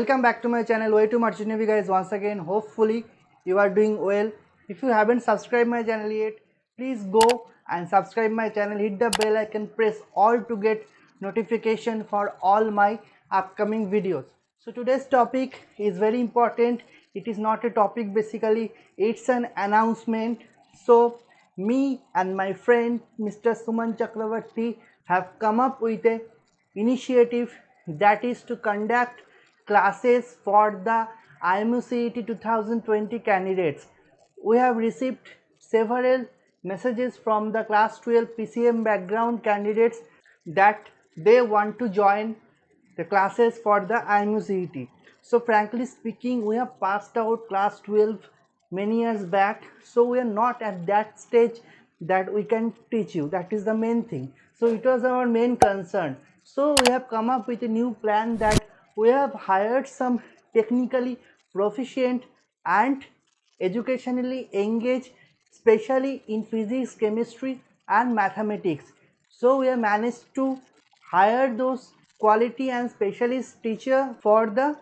Welcome back to my channel Way to Merchant Navy guys. Once again, hopefully you are doing well. If you haven't subscribed my channel yet, please go and subscribe my channel, hit the bell icon, press all to get notification for all my upcoming videos. So today's topic is very important. It is not a topic basically, it's an announcement. So me and my friend Mr. Suman Chakravarti have come up with a initiative, that is to conduct classes for the IMU-CET 2020 candidates. We have received several messages from the class 12 PCM background candidates that they want to join the classes for the IMU-CET. So frankly speaking, we have passed out class 12 many years back, so we are not at that stage that we can teach you. That is the main thing. So it was our main concern. So we have come up with a new plan that we have hired some technically proficient and educationally engaged, especially in physics, chemistry and mathematics. So we have managed to hire those quality and specialist teacher for the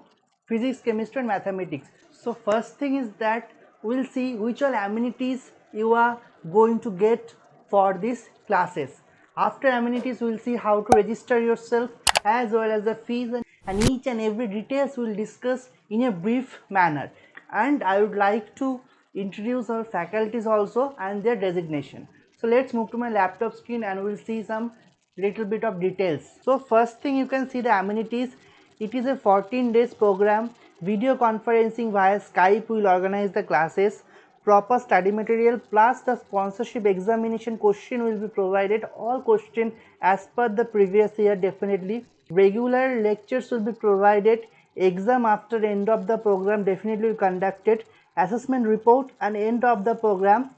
physics, chemistry and mathematics. So first thing is that we'll see which all amenities you are going to get for these classes. After amenities, we'll see how to register yourself as well as the fees, and each and every details we'll discuss in a brief manner. And I would like to introduce our faculties also and their designation. So let's move to my laptop screen and we'll see some little bit of details. So first thing, you can see the amenities. It is a 14 days program. Video conferencing via Skype will organize the classes. Proper study material plus the sponsorship examination question will be provided. All question as per the previous year definitely. Regular lectures will be provided. Exam after end of the program definitely conducted. Assessment report and end of the program.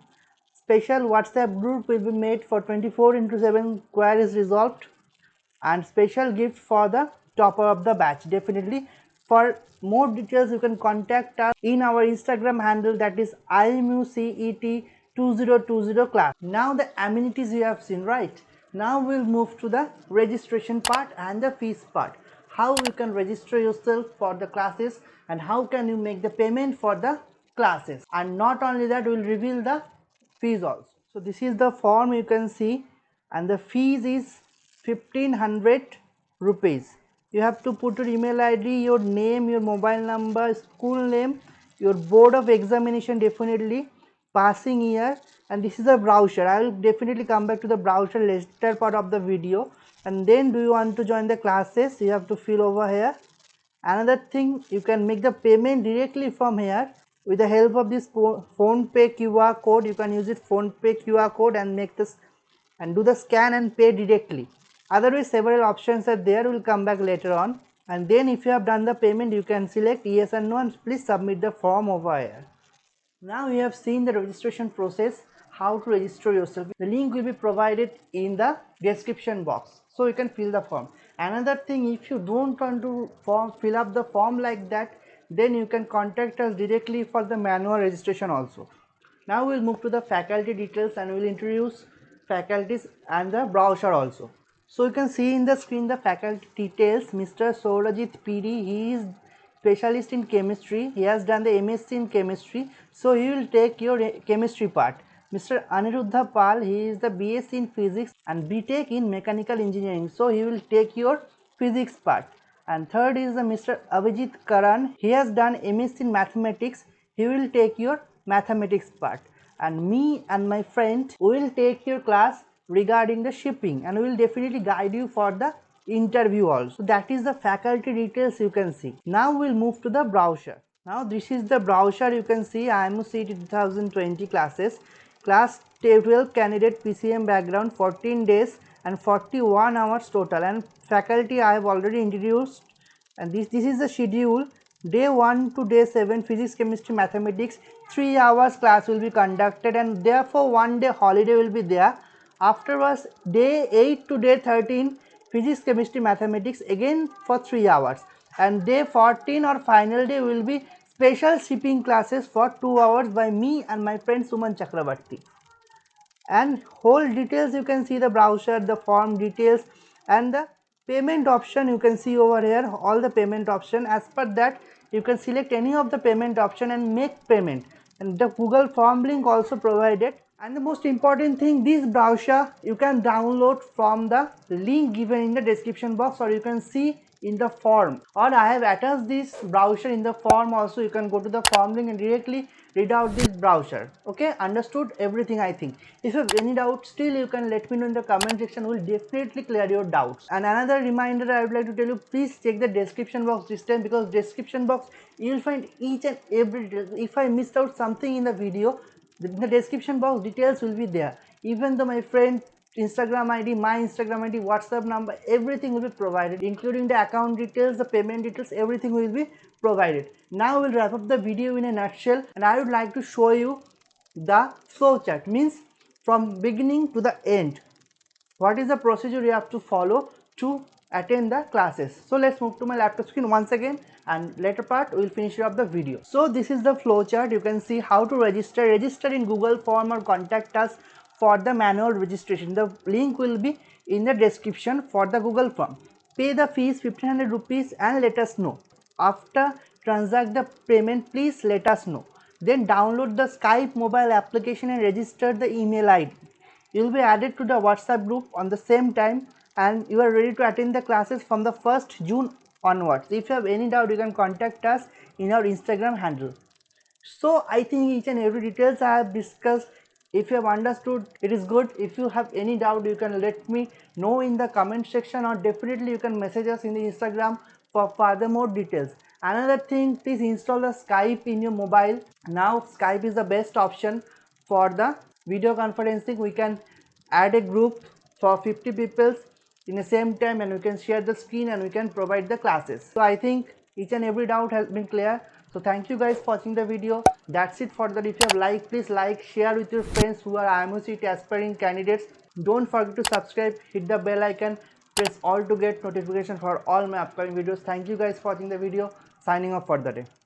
Special WhatsApp group will be made for 24/7 queries resolved, and special gift for the topper of the batch definitely. For more details, you can contact us in our Instagram handle, that is IMUCET2020 class. Now the amenities you have seen, right? Now we'll move to the registration part and the fees part. How you can register yourself for the classes and how can you make the payment for the classes, and not only that, we'll reveal the fees also. So this is the form you can see, and the fees is 1500 rupees. You have to put your email ID, your name, your mobile number, school name, your board of examination definitely, passing year, and this is a brochure. I will definitely come back to the brochure later part of the video. And then, do you want to join the classes, you have to fill over here. Another thing, you can make the payment directly from here with the help of this PhonePe QR code. You can use it, PhonePe QR code, and make this and do the scan and pay directly. Otherwise, several options are there, will come back later on. And then if you have done the payment, you can select yes and no, and please submit the form over here. Now you have seen the registration process, how to register yourself. The link will be provided in the description box, so you can fill the form. Another thing, if you don't want to fill up the form like that, then you can contact us directly for the manual registration also. Now we'll move to the faculty details and we'll introduce faculties and the brochure also. So you can see in the screen the faculty details. Mr. Saurajit PD, he is specialist in chemistry. He has done the MSc in chemistry, so he will take your chemistry part. Mr. Aniruddha Pal, he is the BSc in physics and BTech in mechanical engineering, so he will take your physics part. And third is the Mr. Abhijit Karan, he has done MSc in mathematics, he will take your mathematics part. And me and my friend will take your class regarding the shipping, and we will definitely guide you for the interview also. That is the faculty details you can see. Now we'll move to the brochure. Now this is the brochure, you can see IMU-CET 2020 classes, class 12 candidate PCM background, 14 days and 41 hours total, and faculty I have already introduced. And this is the schedule. Day 1 to day 7 physics, chemistry, mathematics, 3 hours class will be conducted, and therefore 1 day holiday will be there. Afterwards, day 8 to day 13 physics, chemistry, mathematics again for 3 hours, and day 14 or final day will be special shipping classes for 2 hours by me and my friend Suman Chakravarti. And whole details you can see the brochure, the form details and the Payment option, you can see over here all the payment option. As per that, you can select any of the payment option and make payment, and the Google form link also provided. And the most important thing, this browser you can download from the link given in the description box, or you can see in the form, or I have attached this browser in the form also. You can go to the form link and directly read out this browser. Okay, understood everything I think. If you have any doubt still, you can let me know in the comment section. Will definitely clear your doubts. And another reminder I would like to tell you, please check the description box this time, because description box you will find each and every detail. If I missed out something in the video, the description box details will be there. Even though my friend Instagram ID, my Instagram ID, WhatsApp number, everything will be provided, including the account details, the payment details, everything will be provided. Now we'll wrap up the video in a nutshell, and I would like to show you the flowchart, means from beginning to the end. What is the procedure you have to follow to attend the classes? So let's move to my laptop screen once again, and later part we will finish up the video. So this is the flowchart. You can see how to register in Google form or contact us for the manual registration. The link will be in the description for the Google form. Pay the fees 1500 rupees and let us know. After transact the payment, please let us know. Then download the Skype mobile application and register the email ID. You will be added to the WhatsApp group on the same time, and you are ready to attend the classes from the 1st June onwards. If you have any doubt, you can contact us in our Instagram handle. So I think each and every details I have discussed. If you have understood, it is good. If you have any doubt, you can let me know in the comment section, or definitely you can message us in the Instagram for further more details. Another thing, please install the Skype in your mobile. Now Skype is the best option for the video conferencing. We can add a group for 50 people in the same time, and we can share the screen and we can provide the classes. So I think each and every doubt has been clear. So thank you guys for watching the video. That's it for that. If you have liked, please like, share with your friends who are IMOCET aspiring candidates. Don't forget to subscribe, hit the bell icon, press all to get notification for all my upcoming videos. Thank you guys for watching the video. Signing off for the day.